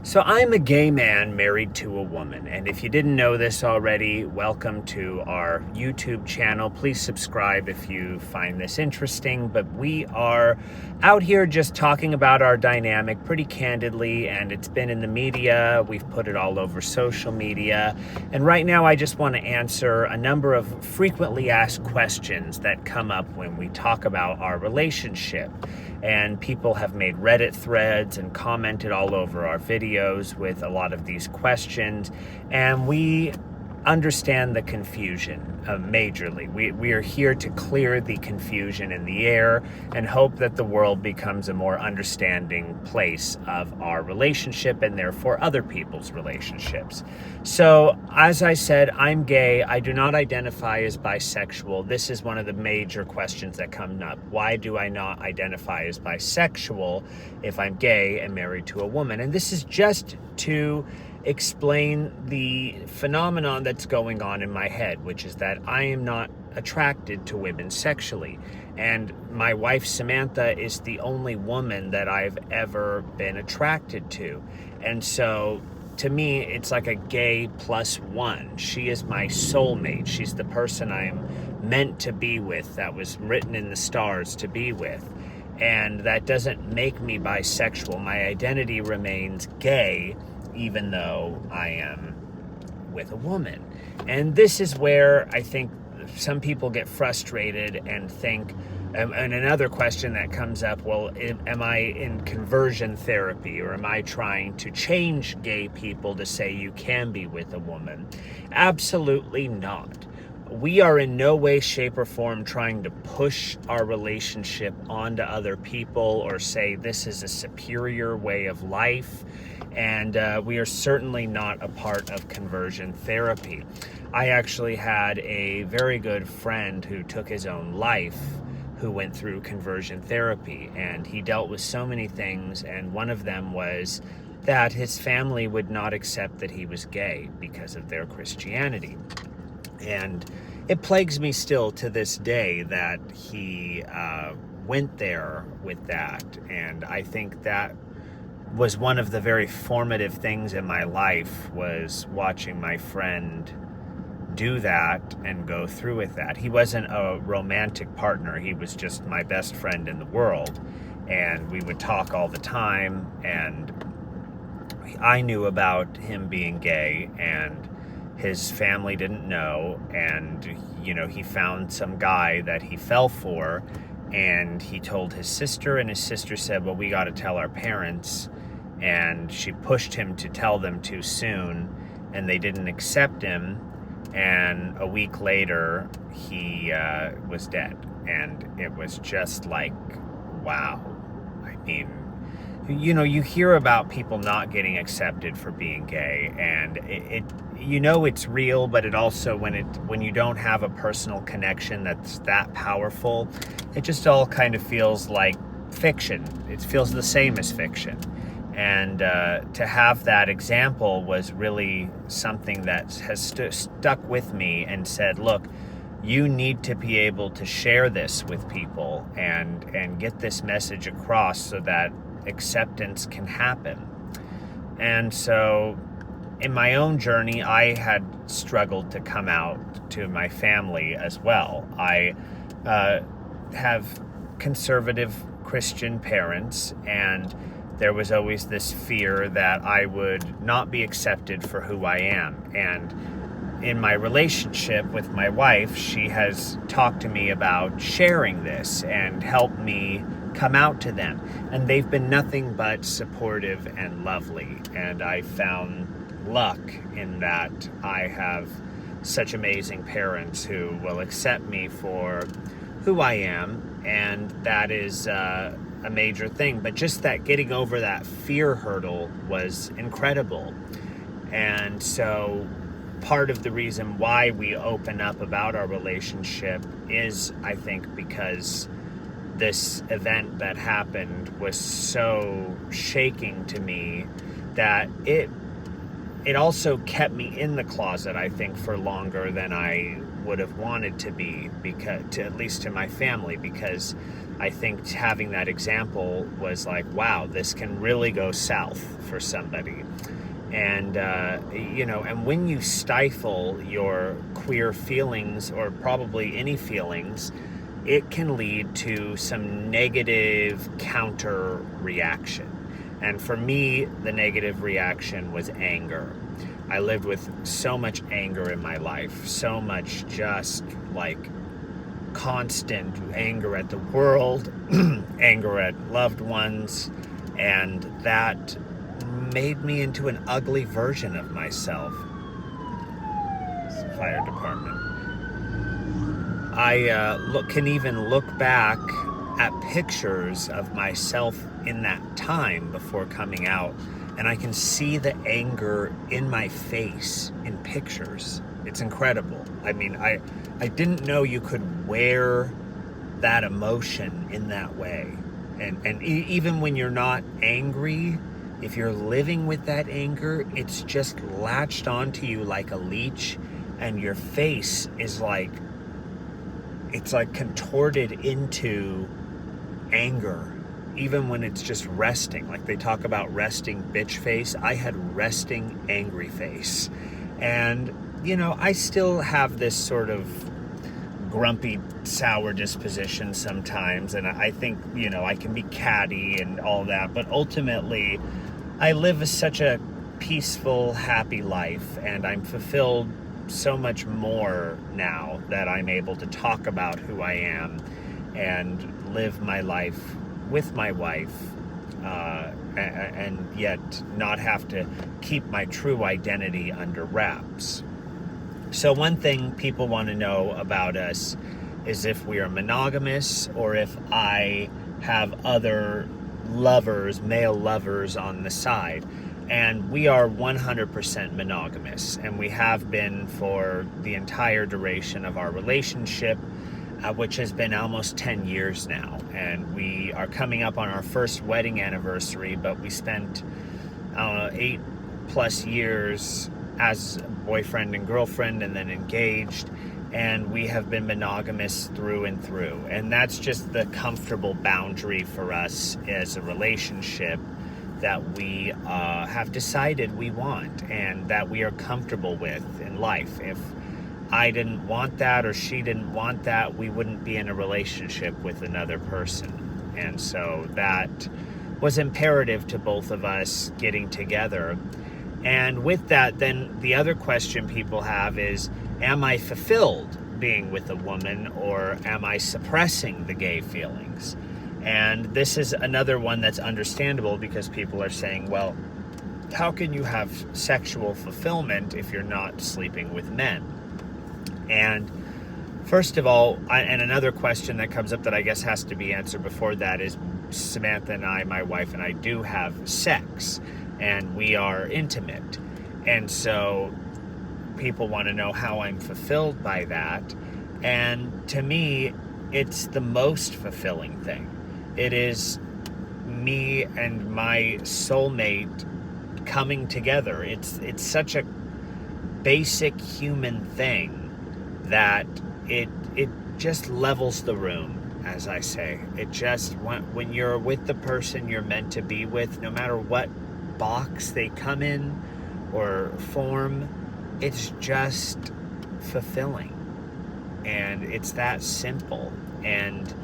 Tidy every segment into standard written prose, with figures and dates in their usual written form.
So I'm a gay man married to a woman, and if you didn't know this already, welcome to our YouTube channel. Please subscribe if you find this interesting, but we are out here just talking about our dynamic pretty candidly, and it's been in the media. We've put it all over social media, and right now I just want to answer a number of frequently asked questions that come up when we talk about our relationship. And people have made Reddit threads and commented all over our videos with a lot of these questions. And we understand the confusion majorly. We are here to clear the confusion in the air and hope that the world becomes a more understanding place of our relationship and therefore other people's relationships. So, as I said, I'm gay. I do not identify as bisexual. This is one of the major questions that come up. Why do I not identify as bisexual if I'm gay and married to a woman? And this is just to explain the phenomenon that's going on in my head, which is that I am not attracted to women sexually. And my wife, Samantha, is the only woman that I've ever been attracted to. And so to me, it's like a gay plus one. She is my soulmate. She's the person I'm meant to be with, that was written in the stars to be with. And that doesn't make me bisexual. My identity remains gay, even though I am with a woman. And this is where I think some people get frustrated and think, and another question that comes up, well, am I in conversion therapy, or am I trying to change gay people to say you can be with a woman? Absolutely not. We are in no way, shape, or form trying to push our relationship onto other people or say this is a superior way of life. And we are certainly not a part of conversion therapy. I actually had a very good friend who took his own life who went through conversion therapy, and he dealt with so many things, and one of them was that his family would not accept that he was gay because of their Christianity. And it plagues me still to this day that he went there with that. And I think that was one of the very formative things in my life, was watching my friend do that and go through with that. He wasn't a romantic partner. He was just my best friend in the world. And we would talk all the time. And I knew about him being gay, and his family didn't know. And, you know, he found some guy that he fell for, and he told his sister, and his sister said, well, we got to tell our parents. And she pushed him to tell them too soon, and they didn't accept him. And a week later, he was dead. And it was just like, wow. I mean, you know, you hear about people not getting accepted for being gay, and it you know it's real, but it also, when you don't have a personal connection that's that powerful, it just all kind of feels like fiction. It feels the same as fiction. And to have that example was really something that has stuck with me and said, look, you need to be able to share this with people and get this message across so that acceptance can happen. And so in my own journey, I had struggled to come out to my family as well. I have conservative Christian parents, and there was always this fear that I would not be accepted for who I am. And in my relationship with my wife, she has talked to me about sharing this and helped me come out to them. And they've been nothing but supportive and lovely. And I found luck in that I have such amazing parents who will accept me for who I am. And that is a major thing. But just that getting over that fear hurdle was incredible. And so part of the reason why we open up about our relationship is, I think, because this event that happened was so shaking to me that it also kept me in the closet, I think, for longer than I would have wanted to be, at least to my family, because I think having that example was like, wow, this can really go south for somebody. And, and when you stifle your queer feelings, or probably any feelings, it can lead to some negative counter reaction. And for me, the negative reaction was anger. I lived with so much anger in my life, so much just like constant anger at the world, anger at loved ones, and that made me into an ugly version of myself. Fire department. I can even look back at pictures of myself in that time before coming out, and I can see the anger in my face in pictures. It's incredible. I mean, I didn't know you could wear that emotion in that way. And even when you're not angry, if you're living with that anger, it's just latched onto you like a leech, and your face is like, it's like contorted into anger, even when it's just resting. Like they talk about resting bitch face. I had resting angry face. And, I still have this sort of grumpy, sour disposition sometimes. And I think, I can be catty and all that. But ultimately, I live such a peaceful, happy life. And I'm fulfilled so much more now that I'm able to talk about who I am and live my life with my wife, and yet not have to keep my true identity under wraps. So one thing people want to know about us is if we are monogamous, or if I have other lovers, male lovers on the side. And we are 100% monogamous, and we have been for the entire duration of our relationship, which has been almost 10 years now. And we are coming up on our first wedding anniversary, but we spent 8+ years as boyfriend and girlfriend, and then engaged, and we have been monogamous through and through. And that's just the comfortable boundary for us as a relationship that we have decided we want, and that we are comfortable with in life. If I didn't want that, or she didn't want that, we wouldn't be in a relationship with another person. And so that was imperative to both of us getting together. And with that, then the other question people have is, am I fulfilled being with a woman, or am I suppressing the gay feelings? And this is another one that's understandable, because people are saying, well, how can you have sexual fulfillment if you're not sleeping with men? And first of all, and another question that comes up that I guess has to be answered before that is, Samantha and I, my wife and I, do have sex, and we are intimate. And so people want to know how I'm fulfilled by that. And to me, it's the most fulfilling thing. It is me and my soulmate coming together. It's such a basic human thing that it just levels the room, as I say. It just, when you're with the person you're meant to be with, no matter what box they come in or form, it's just fulfilling. And it's that simple. And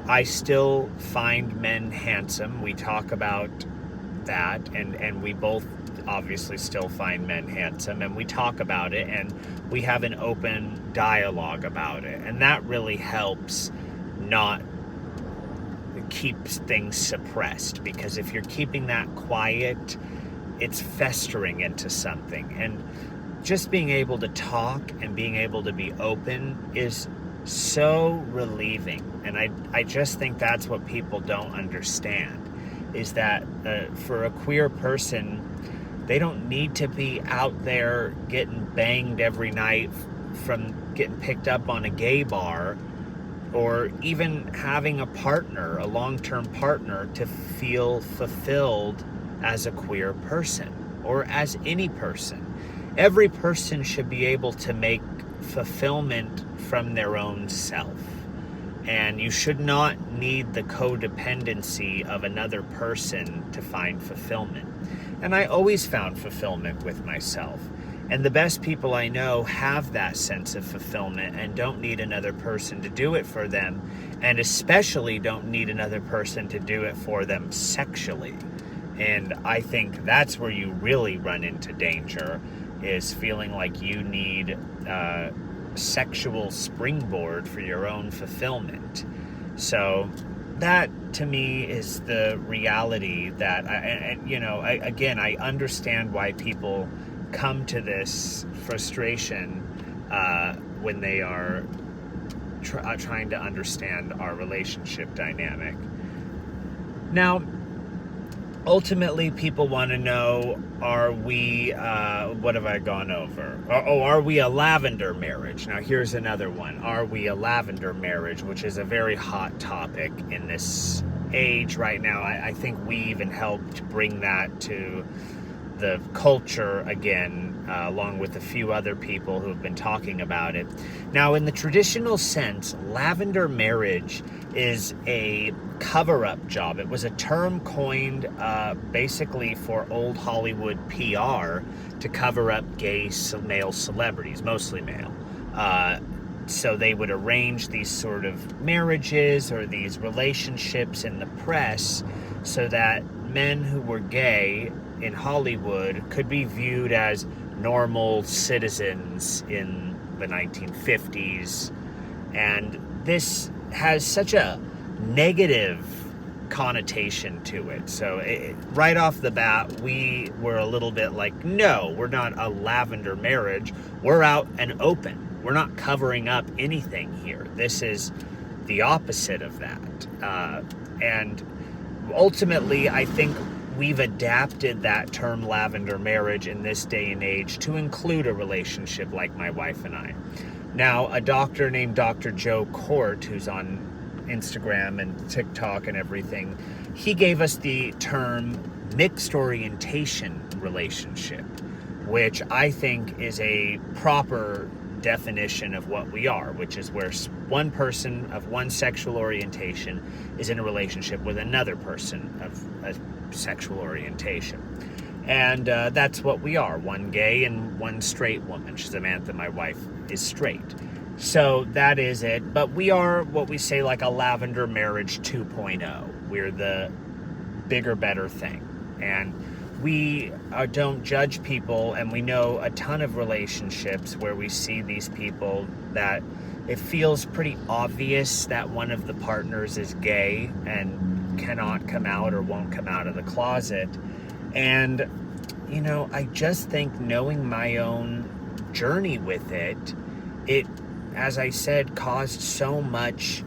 I still find men handsome. We talk about that, and we both obviously still find men handsome, and we talk about it, and we have an open dialogue about it. And that really helps not keep things suppressed, because if you're keeping that quiet, it's festering into something. And just being able to talk and being able to be open is so relieving. And I just think that's what people don't understand, is that for a queer person, they don't need to be out there getting banged every night from getting picked up on a gay bar, or even having a partner, a long-term partner, to feel fulfilled as a queer person, or as any person. Every person should be able to make fulfillment from their own self. And you should not need the codependency of another person to find fulfillment. And I always found fulfillment with myself. And the best people I know have that sense of fulfillment and don't need another person to do it for them, and especially don't need another person to do it for them sexually. And I think that's where you really run into danger, is feeling like you need sexual springboard for your own fulfillment. So that to me is the reality that I understand why people come to this frustration when they are trying to understand our relationship dynamic. Now, ultimately, people want to know, are we, what have I gone over? Are we a lavender marriage? Now, here's another one. Are we a lavender marriage, which is a very hot topic in this age right now. I think we even helped bring that to the culture again, along with a few other people who have been talking about it. Now, in the traditional sense, lavender marriage is a cover-up job. It was a term coined basically for old Hollywood PR to cover up gay male celebrities, mostly male. So they would arrange these sort of marriages or these relationships in the press so that men who were gay in Hollywood could be viewed as normal citizens in the 1950s. And this has such a negative connotation to it. So right off the bat, we were a little bit like, no, we're not a lavender marriage. We're out and open. We're not covering up anything here. This is the opposite of that. And ultimately, I think we've adapted that term lavender marriage in this day and age to include a relationship like my wife and I. Now, a doctor named Dr. Joe Court, who's on Instagram and TikTok and everything, he gave us the term mixed orientation relationship, which I think is a proper definition of what we are, which is where one person of one sexual orientation is in a relationship with another person of a sexual orientation. And that's what we are, one gay and one straight woman. Samantha, my wife, is straight. So that is it. But we are what we say like a lavender marriage 2.0. We're the bigger, better thing. And we don't judge people, and we know a ton of relationships where we see these people that it feels pretty obvious that one of the partners is gay and cannot come out or won't come out of the closet. And, you know, I just think knowing my own journey with it, as I said, caused so much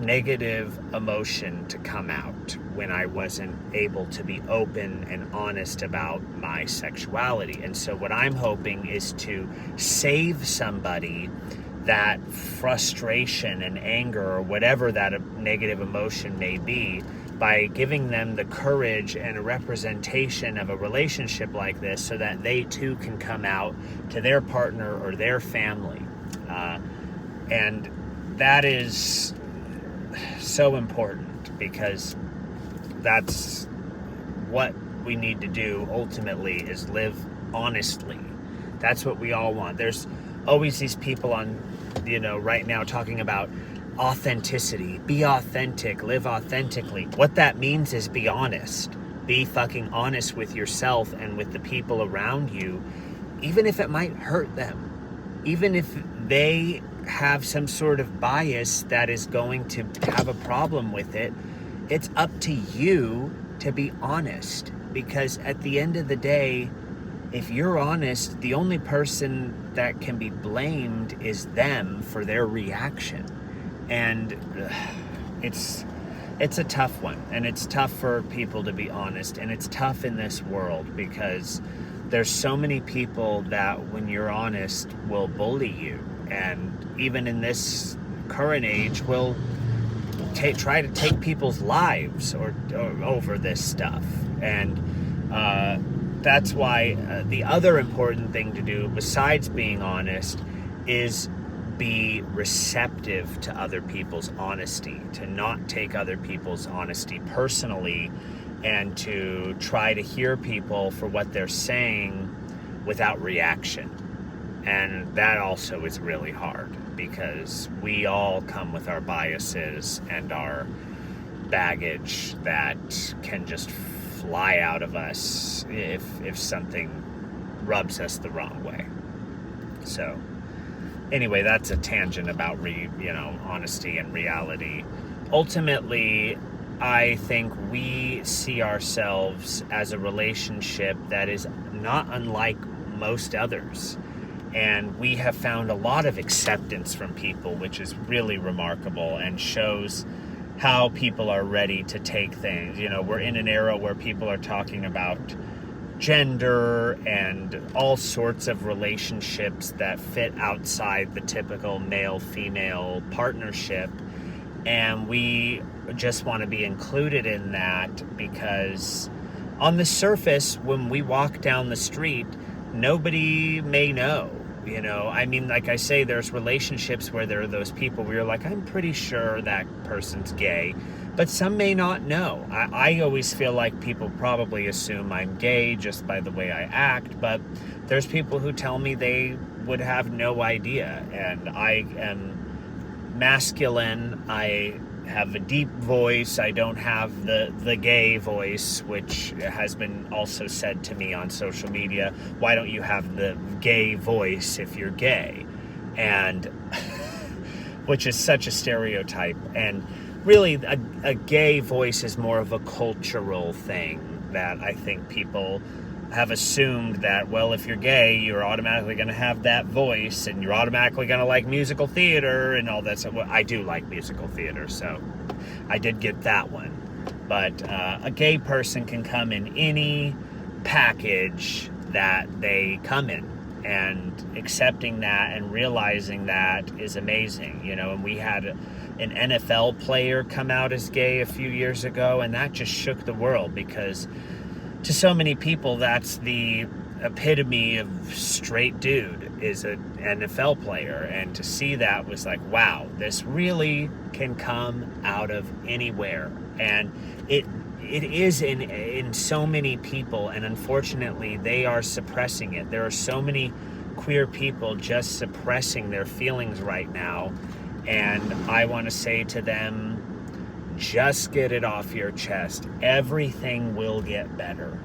negative emotion to come out when I wasn't able to be open and honest about my sexuality. And so what I'm hoping is to save somebody that frustration and anger or whatever that negative emotion may be by giving them the courage and a representation of a relationship like this so that they too can come out to their partner or their family. And that is so important, because that's what we need to do ultimately, is live honestly. That's what we all want. There's always these people on, right now talking about authenticity. Be authentic, live authentically. What that means is be honest. Be fucking honest with yourself and with the people around you, even if it might hurt them. Even if they have some sort of bias that is going to have a problem with it, it's up to you to be honest. Because at the end of the day, if you're honest, the only person that can be blamed is them for their reaction. And it's a tough one. And it's tough for people to be honest. And it's tough in this world because there's so many people that when you're honest will bully you. And even in this current age will try to take people's lives or over this stuff. And that's why the other important thing to do, besides being honest, is be receptive to other people's honesty, to not take other people's honesty personally, and to try to hear people for what they're saying without reaction. And that also is really hard, because we all come with our biases and our baggage that can just fly out of us if something rubs us the wrong way. So anyway, that's a tangent about honesty and reality. Ultimately, I think we see ourselves as a relationship that is not unlike most others. And we have found a lot of acceptance from people, which is really remarkable and shows how people are ready to take things. We're in an era where people are talking about gender and all sorts of relationships that fit outside the typical male-female partnership. And we just want to be included in that, because on the surface, when we walk down the street, nobody may know. Like I say, there's relationships where there are those people where you're like, I'm pretty sure that person's gay, but some may not know. I always feel like people probably assume I'm gay just by the way I act, but there's people who tell me they would have no idea. And I am masculine. I have a deep voice. I don't have the gay voice, which has been also said to me on social media. Why don't you have the gay voice if you're gay? And which is such a stereotype. And really, a gay voice is more of a cultural thing that I think people have assumed that, well, if you're gay, you're automatically going to have that voice, and you're automatically going to like musical theater and all that stuff. Well, I do like musical theater, so I did get that one. But a gay person can come in any package that they come in, and accepting that and realizing that is amazing. And we had an NFL player come out as gay a few years ago, and that just shook the world, because to so many people, that's the epitome of straight dude, is an NFL player. And to see that was like, wow, this really can come out of anywhere. And it is in so many people, and unfortunately they are suppressing it. There are so many queer people just suppressing their feelings right now, and I want to say to them, just get it off your chest. Everything will get better.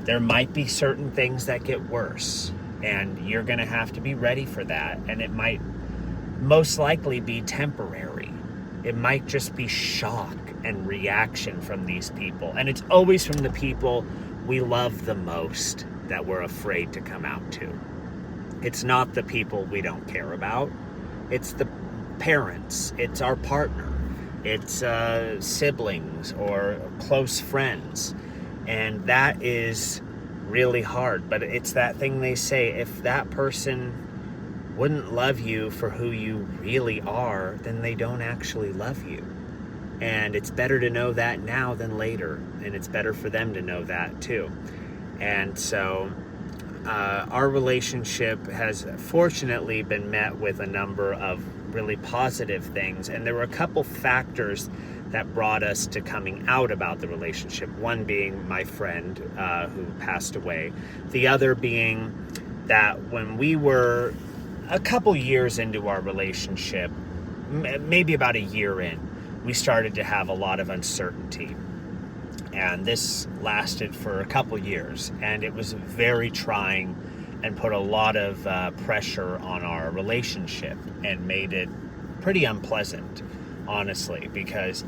There might be certain things that get worse, and you're going to have to be ready for that. And it might most likely be temporary. It might just be shock and reaction from these people. And it's always from the people we love the most that we're afraid to come out to. It's not the people we don't care about. It's the parents. It's our partner. It's siblings or close friends. And that is really hard. But it's that thing they say, if that person wouldn't love you for who you really are, then they don't actually love you. And it's better to know that now than later. And it's better for them to know that too. And so our relationship has fortunately been met with a number of really positive things. And there were a couple factors that brought us to coming out about the relationship. One being my friend who passed away. The other being that when we were a couple years into our relationship, maybe about a year in, we started to have a lot of uncertainty. And this lasted for a couple years, and it was very trying and put a lot of pressure on our relationship and made it pretty unpleasant, honestly, because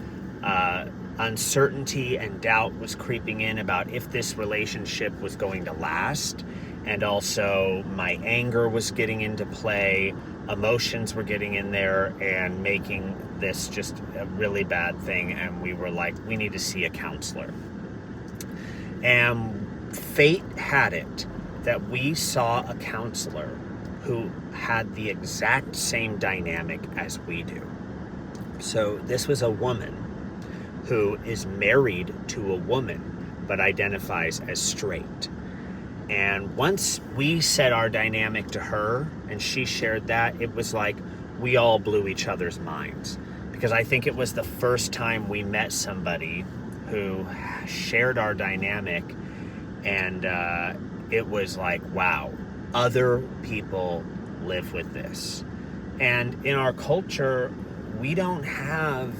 uncertainty and doubt was creeping in about if this relationship was going to last. And also my anger was getting into play, emotions were getting in there and making this just a really bad thing. And we were like, we need to see a counselor. And fate had it that we saw a counselor who had the exact same dynamic as we do. So this was a woman who is married to a woman but identifies as straight. And once we said our dynamic to her and she shared that, it was like we all blew each other's minds. Because I think it was the first time we met somebody who shared our dynamic, and it was like, wow, other people live with this. And in our culture, we don't have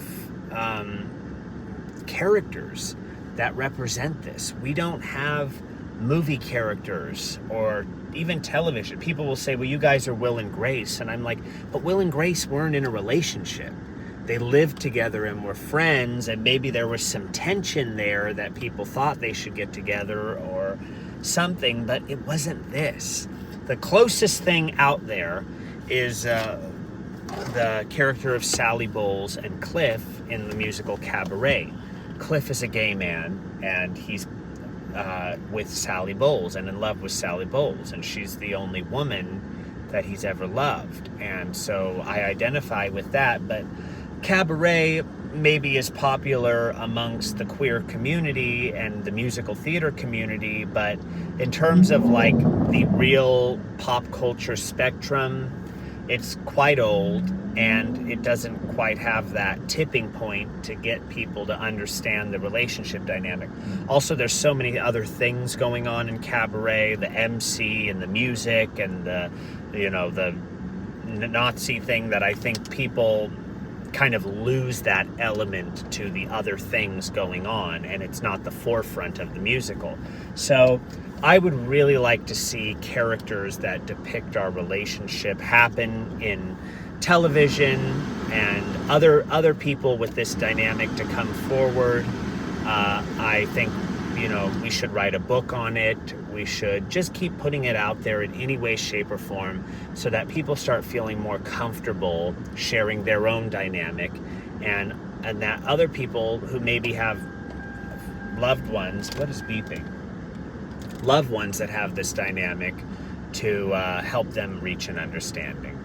characters that represent this. We don't have movie characters or even television. People will say, well, you guys are Will and Grace. And I'm like, but Will and Grace weren't in a relationship. They lived together and were friends, and maybe there was some tension there that people thought they should get together or something, but it wasn't this. The closest thing out there is the character of Sally Bowles and Cliff in the musical Cabaret. Cliff is a gay man, and he's with Sally Bowles and in love with Sally Bowles, and she's the only woman that he's ever loved. And so I identify with that, but Cabaret maybe is popular amongst the queer community and the musical theater community, but in terms of like the real pop culture spectrum, it's quite old, and it doesn't quite have that tipping point to get people to understand the relationship dynamic. Also, there's so many other things going on in Cabaret, the MC and the music and the Nazi thing, that I think people kind of lose that element to the other things going on, and it's not the forefront of the musical. So I would really like to see characters that depict our relationship happen in television, and other people with this dynamic to come forward. I think, we should write a book on it. We should just keep putting it out there in any way, shape, or form, so that people start feeling more comfortable sharing their own dynamic, and that other people who maybe have loved ones, what is beeping? Loved ones that have this dynamic, to help them reach an understanding.